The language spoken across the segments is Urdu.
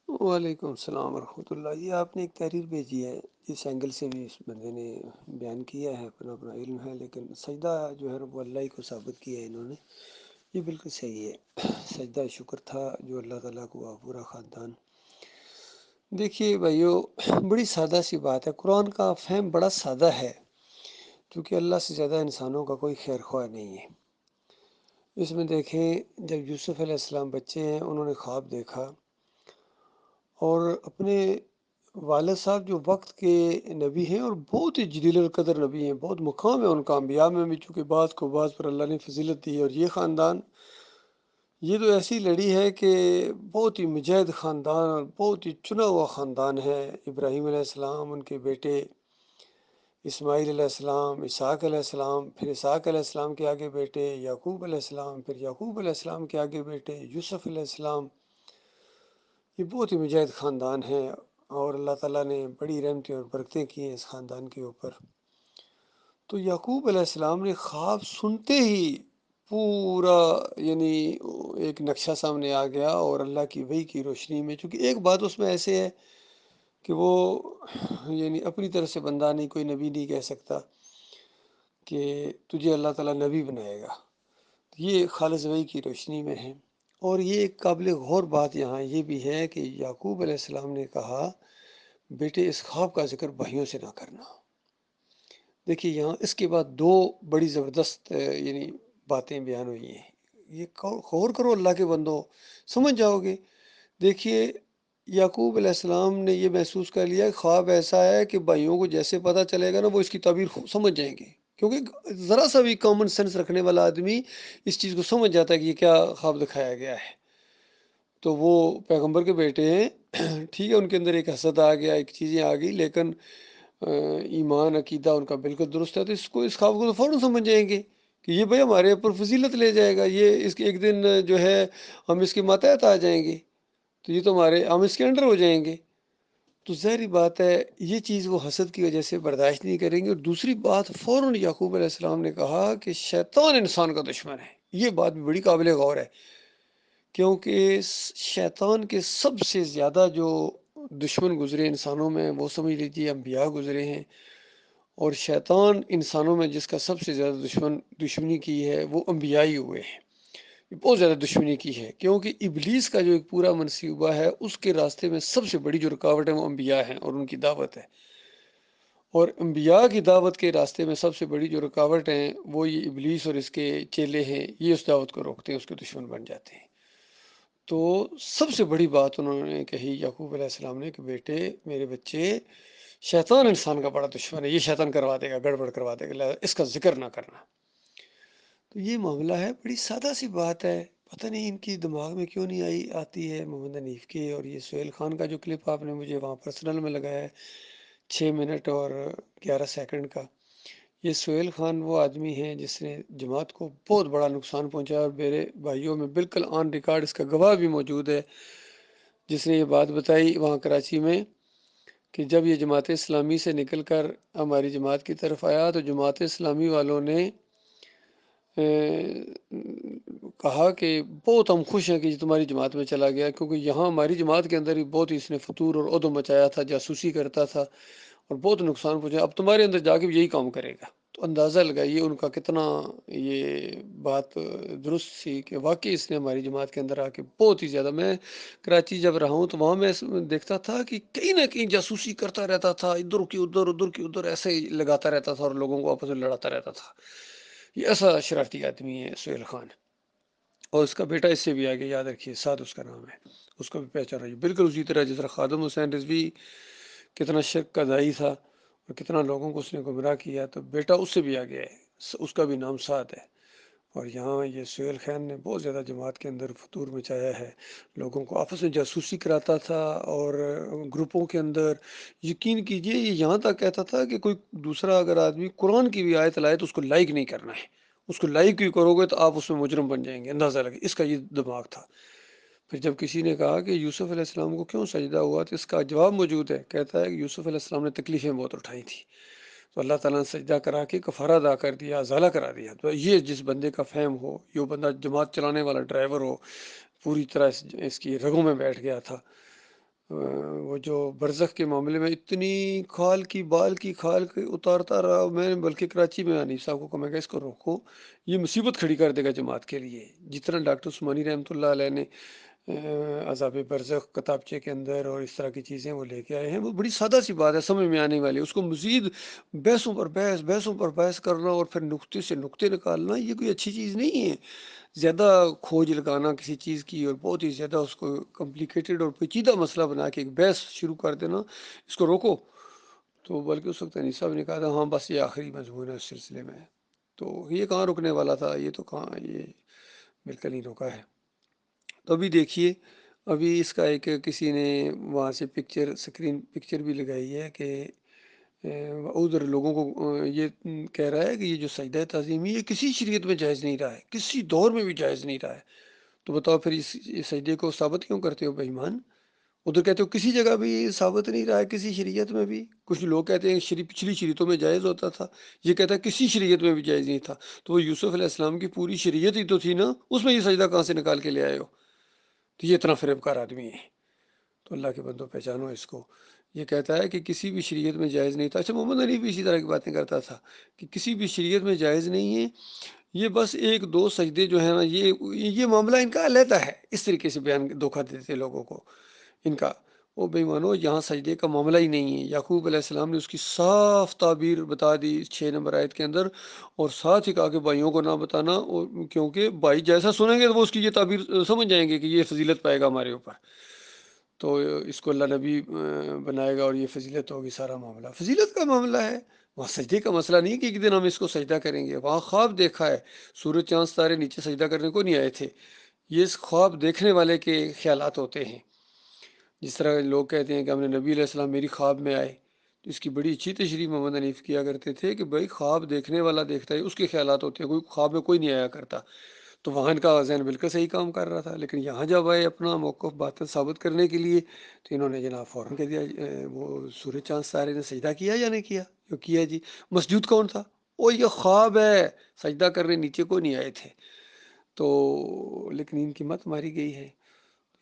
وعلیکم السلام ورحمۃ اللہ۔ یہ آپ نے ایک تحریر بھیجی ہے، جس اینگل سے بھی اس بندے نے بیان کیا ہے، اپنا اپنا علم ہے، لیکن سجدہ جو ہے رب اللہ ہی کو ثابت کیا ہے انہوں نے۔ یہ بالکل صحیح ہے، سجدہ شکر تھا جو اللہ تعالیٰ کو ہوا پورا خاندان۔ دیکھیے بھائیو، بڑی سادہ سی بات ہے، قرآن کا فہم بڑا سادہ ہے، کیونکہ اللہ سے زیادہ انسانوں کا کوئی خیر خواہ نہیں ہے۔ اس میں دیکھیں، جب یوسف علیہ السلام بچے ہیں، انہوں نے خواب دیکھا اور اپنے والد صاحب جو وقت کے نبی ہیں اور بہت ہی جلیل القدر نبی ہیں، بہت مقام ہے ان کا انبیاء میں بھی، چونکہ بعض کو بعض پر اللہ نے فضیلت دی ہے، اور یہ خاندان یہ تو ایسی لڑی ہے کہ بہت ہی مجاہد خاندان اور بہت ہی چنا ہوا خاندان ہے۔ ابراہیم علیہ السلام، ان کے بیٹے اسماعیل علیہ السلام، اسحاق علیہ السلام، پھر اسحاق علیہ السلام کے آگے بیٹے یعقوب علیہ السلام، پھر یعقوب علیہ السلام کے آگے بیٹے یوسف علیہ السلام۔ یہ بہت ہی مجاہد خاندان ہے، اور اللہ تعالیٰ نے بڑی رحمتیں اور برکتیں کی ہیں اس خاندان کے اوپر۔ تو یعقوب علیہ السلام نے خواب سنتے ہی پورا یعنی ایک نقشہ سامنے آ گیا، اور اللہ کی وحی کی روشنی میں، چونکہ ایک بات اس میں ایسے ہے کہ وہ یعنی اپنی طرف سے بندہ نہیں، کوئی نبی نہیں کہہ سکتا کہ تجھے اللہ تعالیٰ نبی بنائے گا، یہ خالص وحی کی روشنی میں ہے۔ اور یہ ایک قابل غور بات یہاں یہ بھی ہے کہ یعقوب علیہ السلام نے کہا، بیٹے اس خواب کا ذکر بھائیوں سے نہ کرنا۔ دیکھیے یہاں اس کے بعد دو بڑی زبردست یعنی باتیں بیان ہوئی ہیں، یہ غور کرو اللہ کے بندو، سمجھ جاؤ گے۔ دیکھیے یعقوب علیہ السلام نے یہ محسوس کر لیا کہ خواب ایسا ہے کہ بھائیوں کو جیسے پتہ چلے گا نا، وہ اس کی تعبیر سمجھ جائیں گے، کیونکہ ذرا سا بھی کامن سینس رکھنے والا آدمی اس چیز کو سمجھ جاتا ہے کہ یہ کیا خواب دکھایا گیا ہے۔ تو وہ پیغمبر کے بیٹے ہیں، ٹھیک ہے، ان کے اندر ایک حسد آ گیا، ایک چیزیں آ گئی، لیکن ایمان عقیدہ ان کا بالکل درست ہے، تو اس خواب کو تو فوراً سمجھ جائیں گے کہ یہ بھائی ہمارے اوپر فضیلت لے جائے گا، یہ اس کے ایک دن جو ہے ہم اس کے ماتحت آ جائیں گے، تو یہ تو ہم اس کے انڈر ہو جائیں گے۔ تو ظاہری بات ہے یہ چیز وہ حسد کی وجہ سے برداشت نہیں کریں گے۔ اور دوسری بات، فوراً یعقوب علیہ السلام نے کہا کہ شیطان انسان کا دشمن ہے۔ یہ بات بھی بڑی قابل غور ہے، کیونکہ شیطان کے سب سے زیادہ جو دشمن گزرے انسانوں میں، وہ سمجھ لیجیے انبیاء گزرے ہیں، اور شیطان انسانوں میں جس کا سب سے زیادہ دشمنی کی ہے وہ انبیاء ہی ہوئے ہیں، بہت زیادہ دشمنی کی ہے، کیونکہ ابلیس کا جو ایک پورا منصوبہ ہے، اس کے راستے میں سب سے بڑی جو رکاوٹ ہے وہ انبیاء ہیں اور ان کی دعوت ہے، اور انبیاء کی دعوت کے راستے میں سب سے بڑی جو رکاوٹ ہیں وہ یہ ابلیس اور اس کے چیلے ہیں، یہ اس دعوت کو روکتے ہیں، اس کے دشمن بن جاتے ہیں۔ تو سب سے بڑی بات انہوں نے کہی یعقوب علیہ السلام نے کہ بیٹے میرے بچے، شیطان انسان کا بڑا دشمن ہے، یہ شیطان کروا دے گا، گڑبڑ کروا دے گا، اس کا ذکر نہ کرنا۔ تو یہ معاملہ ہے، بڑی سادہ سی بات ہے، پتہ نہیں ان کی دماغ میں کیوں نہیں آتی ہے محمد حنیف کے۔ اور یہ سہیل خان کا جو کلپ آپ نے مجھے وہاں پرسنل میں لگایا ہے 6 منٹ اور 11 سیکنڈ کا، یہ سہیل خان وہ آدمی ہیں جس نے جماعت کو بہت بڑا نقصان پہنچایا، اور میرے بھائیوں میں بالکل آن ریکارڈ اس کا گواہ بھی موجود ہے، جس نے یہ بات بتائی وہاں کراچی میں کہ جب یہ جماعت اسلامی سے نکل کر ہماری جماعت کی طرف آیا تو جماعت اسلامی والوں نے کہا کہ بہت ہم خوش ہیں کہ یہ تمہاری جماعت میں چلا گیا، کیونکہ یہاں ہماری جماعت کے اندر ہی بہت ہی اس نے فتور اور عدم مچایا تھا، جاسوسی کرتا تھا اور بہت نقصان پہنچایا، اب تمہارے اندر جا کے بھی یہی کام کرے گا۔ تو اندازہ لگائیے ان کا کتنا یہ بات درست تھی کہ واقعی اس نے ہماری جماعت کے اندر آ کے بہت ہی زیادہ، میں کراچی جب رہا ہوں تو وہاں میں دیکھتا تھا کہ کہیں نہ کہیں جاسوسی کرتا رہتا تھا، ادھر کی ادھر، ادھر کی ادھر، ایسے ہی لگاتا رہتا تھا اور لوگوں کو آپس میں لڑاتا رہتا تھا۔ یہ ایسا شرارتی آدمی ہے سہیل خان، اور اس کا بیٹا اس سے بھی آگے، یاد رکھیے سعد اس کا نام ہے، اس کو بھی پہچان رہی بالکل اسی طرح جس طرح خادم حسین رضوی کتنا شرک کا دائی تھا اور کتنا لوگوں کو اس نے گمراہ کیا، تو بیٹا اس سے بھی آگے ہے، اس کا بھی نام سعد ہے۔ اور یہاں یہ سہیل خان نے بہت زیادہ جماعت کے اندر فتور مچایا ہے، لوگوں کو آپس میں جاسوسی کراتا تھا، اور گروپوں کے اندر یقین کیجئے یہ یہاں تک کہتا تھا کہ کوئی دوسرا اگر آدمی قرآن کی بھی آیت لائے تو اس کو لائک نہیں کرنا ہے، اس کو لائک بھی کرو گے تو آپ اس میں مجرم بن جائیں گے، اندازہ لگے اس کا یہ دماغ تھا۔ پھر جب کسی نے کہا کہ یوسف علیہ السلام کو کیوں سجدہ ہوا تو اس کا جواب موجود ہے، کہتا ہے کہ یوسف علیہ السلام نے تکلیفیں بہت اٹھائی تھی، تو اللہ تعالیٰ نے سجدہ کرا کے کفارہ ادا کر دیا، ازالہ کرا دیا۔ تو یہ جس بندے کا فہم ہو، یہ بندہ جماعت چلانے والا ڈرائیور ہو، پوری طرح اس کی رگوں میں بیٹھ گیا تھا، وہ جو برزخ کے معاملے میں اتنی کھال کی بال کی کھال کی اتارتا رہا، میں نے بلکہ کراچی میں حنیف صاحب کو کہا، میں کہ اس کو روکو، یہ مصیبت کھڑی کر دے گا جماعت کے لیے۔ جتنا ڈاکٹر عثمانی رحمۃ اللہ علیہ نے عذاب برزخ کتابچے کے اندر اور اس طرح کی چیزیں وہ لے کے آئے ہیں، وہ بڑی سادہ سی بات ہے، سمجھ میں آنے والی، اس کو مزید بحثوں پر بحث، بحثوں پر بحث کرنا اور پھر نقطے سے نقطے نکالنا، یہ کوئی اچھی چیز نہیں ہے۔ زیادہ کھوج لگانا کسی چیز کی اور بہت ہی زیادہ اس کو کمپلیکیٹڈ اور پیچیدہ مسئلہ بنا کے ایک بحث شروع کر دینا، اس کو روکو۔ تو بلکہ اس وقت انیس صاحب نے کہا تھا ہاں بس یہ آخری مضمون ہے اس سلسلے میں، تو یہ کہاں رکنے والا تھا، یہ تو کہاں، یہ بالکل نہیں روکا ہے۔ تو ابھی دیکھیے، ابھی اس کا ایک کسی نے وہاں سے پکچر، اسکرین پکچر بھی لگائی ہے کہ ادھر لوگوں کو یہ کہہ رہا ہے کہ یہ جو سجدہ تعظیمی یہ کسی شریعت میں جائز نہیں رہا ہے، کسی دور میں بھی جائز نہیں رہا ہے۔ تو بتاؤ پھر اس سجدے کو ثابت کیوں کرتے ہو بے ایمان؟ ادھر کہتے ہو کسی جگہ بھی ثابت نہیں رہا ہے، کسی شریعت میں بھی۔ کچھ لوگ کہتے ہیں پچھلی شریعتوں میں جائز ہوتا تھا، یہ کہتا ہے کسی شریعت میں بھی جائز نہیں تھا۔ تو وہ یوسف علیہ السلام کی پوری شریعت ہی تو تھی نا، اس میں یہ سجدہ کہاں سے نکال کے لے آئے ہو؟ تو یہ اتنا فریب کار آدمی ہے۔ تو اللہ کے بندوں پہچانو اس کو۔ یہ کہتا ہے کہ کسی بھی شریعت میں جائز نہیں تھا۔ اچھا، محمد علی بھی اسی طرح کی باتیں کرتا تھا کہ کسی بھی شریعت میں جائز نہیں ہے، یہ بس ایک دو سجدے جو ہے نا، یہ معاملہ ان کا علیحدہ ہے۔ اس طریقے سے بیان دھوکہ دیتے لوگوں کو ان کا۔ وہ بے ایمانو، یہاں سجدے کا معاملہ ہی نہیں ہے۔ یعقوب علیہ السلام نے اس کی صاف تعبیر بتا دی 6 نمبر آیت کے اندر، اور ساتھ ہی کہا کہ بھائیوں کو نہ بتانا، کیونکہ بھائی جیسا سنیں گے تو وہ اس کی یہ تعبیر سمجھ جائیں گے کہ یہ فضیلت پائے گا ہمارے اوپر، تو اس کو اللہ نبی بنائے گا اور یہ فضیلت ہوگی۔ سارا معاملہ فضیلت کا معاملہ ہے، وہاں سجدے کا مسئلہ نہیں کہ ایک دن ہم اس کو سجدہ کریں گے۔ وہاں خواب دیکھا ہے، سورج چاند ستارے نیچے سجدہ کرنے کو نہیں آئے تھے، یہ اس خواب دیکھنے والے کے خیالات ہوتے ہیں۔ جس طرح لوگ کہتے ہیں کہ ہم نے نبی علیہ السلام میری خواب میں آئے، تو اس کی بڑی اچھی تشریح محمد حنیف کیا کرتے تھے کہ بھائی خواب دیکھنے والا دیکھتا ہے، اس کے خیالات ہوتے ہیں، کوئی خواب میں کوئی نہیں آیا کرتا۔ تو وہاں ان کا ذہن بالکل صحیح کام کر رہا تھا، لیکن یہاں جب آئے اپنا موقف باطل ثابت کرنے کے لیے، تو انہوں نے جناب فوراً کہہ دیا وہ سورج چاند ستارے نے سجدہ کیا یا نہیں کیا؟ جو کیا جی۔ مسجود کون تھا؟ وہ یہ خواب ہے، سجدہ کرنے نیچے کو نہیں آئے تھے۔ تو لیکن ان کی مت ماری گئی ہے۔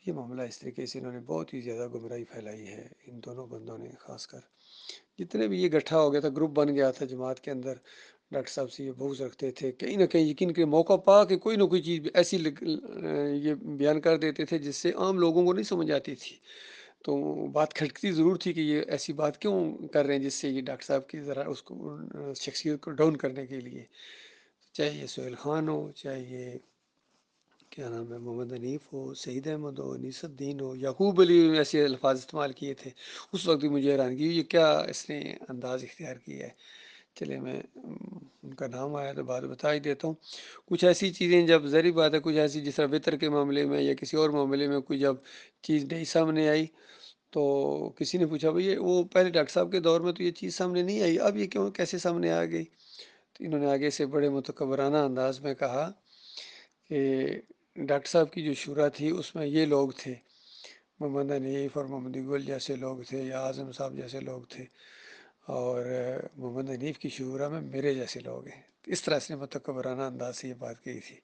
یہ معاملہ اس طریقے سے انہوں نے بہت ہی زیادہ گمراہی پھیلائی ہے، ان دونوں بندوں نے خاص کر۔ جتنے بھی یہ گٹھا ہو گیا تھا، گروپ بن گیا تھا جماعت کے اندر، ڈاکٹر صاحب سے یہ بغض رکھتے تھے، کہیں نہ کہیں یقین کے موقع پا کہ کوئی نہ کوئی چیز ایسی یہ بیان کر دیتے تھے جس سے عام لوگوں کو نہیں سمجھ آتی تھی۔ تو بات کھٹکتی ضرور تھی کہ یہ ایسی بات کیوں کر رہے ہیں جس سے یہ ڈاکٹر صاحب کی ذرا اس کو شخصیت کو ڈاؤن کرنے کے لیے، چاہے یہ سہیل خان ہو، چاہے یہ کیا نام ہے محمد حنیف ہو، سعید احمد ہو، انیس الدین ہو، یعقوب علی، ایسے الفاظ استعمال کیے تھے۔ اس وقت بھی مجھے حیرانگی ہوئی، یہ کیا اس نے انداز اختیار کیا ہے۔ چلے میں ان کا نام آیا تو بات بتا ہی دیتا ہوں۔ کچھ ایسی چیزیں جب ظاہری بات ہے، کچھ ایسی جس طرح وطر کے معاملے میں یا کسی اور معاملے میں کوئی جب چیز نئی سامنے آئی، تو کسی نے پوچھا بھائی وہ پہلے ڈاکٹر صاحب کے دور میں تو یہ چیز سامنے نہیں آئی، اب یہ کیوں کیسے سامنے آ گئی؟ تو انہوں نے آگے سے بڑے متکبرانہ انداز میں کہا کہ ڈاکٹر صاحب کی جو شورا تھی اس میں یہ لوگ تھے، محمد حنیف اور محمد اقبال جیسے لوگ تھے، یا اعظم صاحب جیسے لوگ تھے، اور محمد حنیف کی شورا میں میرے جیسے لوگ ہیں۔ اس طرح سے متکبرانہ انداز سے یہ بات کہی تھی،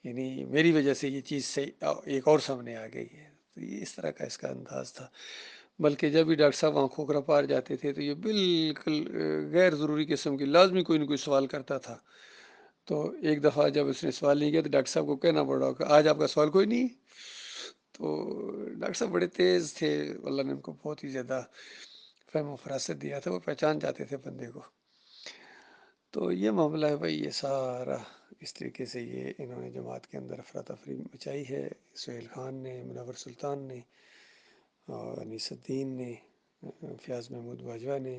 یعنی میری وجہ سے یہ چیز سے ایک اور سامنے آ گئی ہے۔ تو یہ اس طرح کا اس کا انداز تھا۔ بلکہ جب بھی ڈاکٹر صاحب وہاں کھوکھرا پار جاتے تھے تو یہ بالکل غیر ضروری قسم کی لازمی کوئی نہ کوئی سوال کرتا تھا۔ تو ایک دفعہ جب اس نے سوال نہیں کیا تو ڈاکٹر صاحب کو کہنا پڑا کہ آج آپ کا سوال کوئی نہیں ہے۔ تو ڈاکٹر صاحب بڑے تیز تھے، اللہ نے ان کو بہت ہی زیادہ فہم و فراست دیا تھا، وہ پہچان جاتے تھے بندے کو۔ تو یہ معاملہ ہے بھائی، یہ سارا اس طریقے سے یہ انہوں نے جماعت کے اندر افراتفری مچائی ہے، سہیل خان نے، منور سلطان نے، اور انیس الدین نے، فیاض محمود باجوہ نے،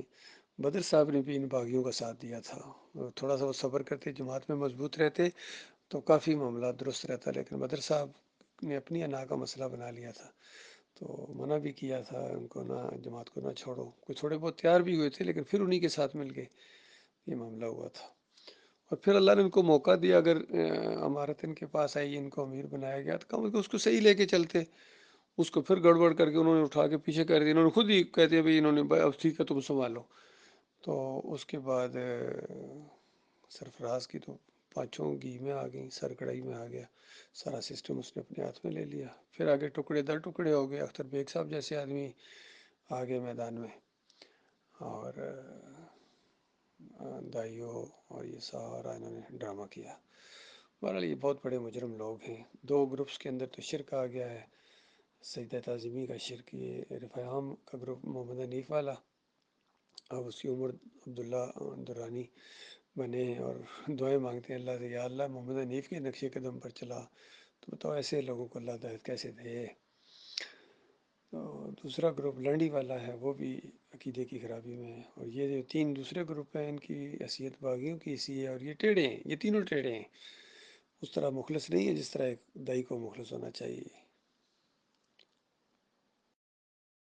بدر صاحب نے بھی ان باغیوں کا ساتھ دیا تھا۔ تھوڑا سا وہ صبر کرتے، جماعت میں مضبوط رہتے تو کافی معاملہ درست رہتا، لیکن بدر صاحب نے اپنی انا کا مسئلہ بنا لیا تھا، تو منع بھی کیا تھا ان کو، نہ جماعت کو نہ چھوڑو۔ کچھ تھوڑے بہت تیار بھی ہوئے تھے، لیکن پھر انہی کے ساتھ مل گئے، یہ معاملہ ہوا تھا۔ اور پھر اللہ نے ان کو موقع دیا، اگر امارت ان کے پاس آئی، ان کو امیر بنایا گیا تو کم اس کو صحیح لے کے چلتے، اس کو پھر گڑبڑ کر کے انہوں نے اٹھا کے پیچھے کر دیا۔ انہوں نے خود ہی کہتے ہیں بھائی، انہوں نے اب ٹھیک ہے تم سنبھالو۔ تو اس کے بعد سرفراز کی تو پانچوں گھی میں آ گئیں، سر کڑھائی میں آ گیا، سارا سسٹم اس نے اپنے ہاتھ میں لے لیا۔ پھر آگے ٹکڑے در ٹکڑے ہو گئے، اختر بیگ صاحب جیسے آدمی آگے میدان میں، اور دائیو اور یہ سارا انہوں نے ڈرامہ کیا۔ بہرحال یہ بہت بڑے مجرم لوگ ہیں۔ دو گروپس کے اندر تو شرک آ گیا ہے، سجدہ تعظیمی کا شرک، یہ رفاع عام کا گروپ محمد حنیف والا، اب اس کی عمر عبداللہ درانی بنے ہیں اور دعائیں مانگتے ہیں اللہ سے، یا اللہ محمد حنیف کے نقش قدم پر چلا، تو بتاؤ ایسے لوگوں کو اللہ ہدایت کیسے دے۔ تو دوسرا گروپ لنڈی والا ہے، وہ بھی عقیدے کی خرابی میں ہے، اور یہ جو تین دوسرے گروپ ہیں ان کی حیثیت باغیوں کی سی ہے، اور یہ ٹیڑھے ہیں، یہ تینوں ٹیڑھے ہیں، اس طرح مخلص نہیں ہے جس طرح ایک دائی کو مخلص ہونا چاہیے۔